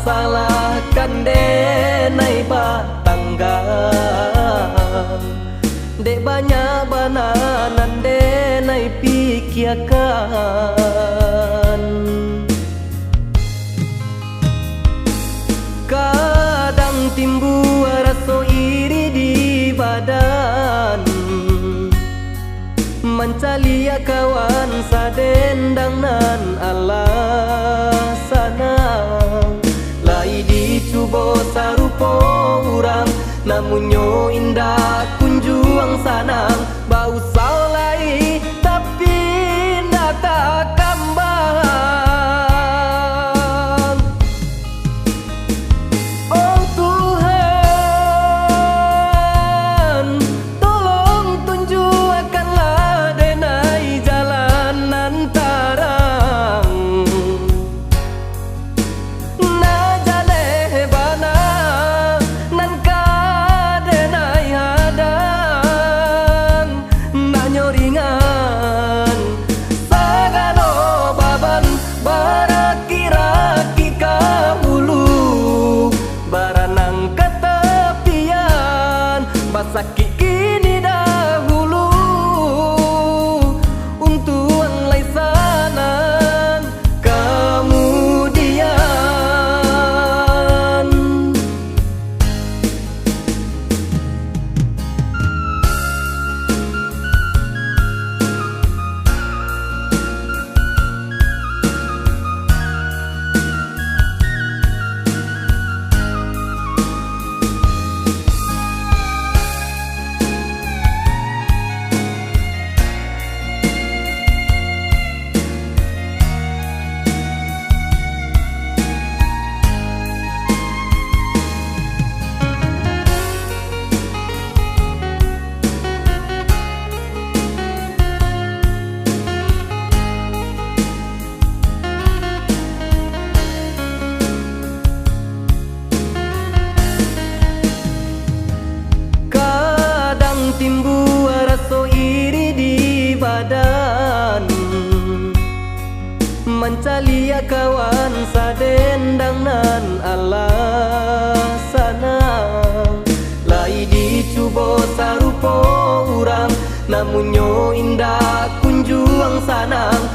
salahkan denai batangga dek banyak bananan denai pikiakan. Kadang timbul rasa iri di badan, mencari kawan sadendang nan alasana. Lai dicuba sarupa urang, namun nyo indah kunjuang sanang. Bau salai tapi ndak tak kambang. Oh Tuhan, tolong tunjukkanlah denai jalan nan tarang. Na jaleh bana nan ka denai hadang, na nyoringan sagano baban baraki-raki kahulu. Baranang ketepian basaki kini dahulu, untuk lai sanan kemudian. Timbul rasa iri di badan, mencari kawan sadendang nan alasana. Lai dicuba sarupa urang, namun nyo indah kunjuang sanang.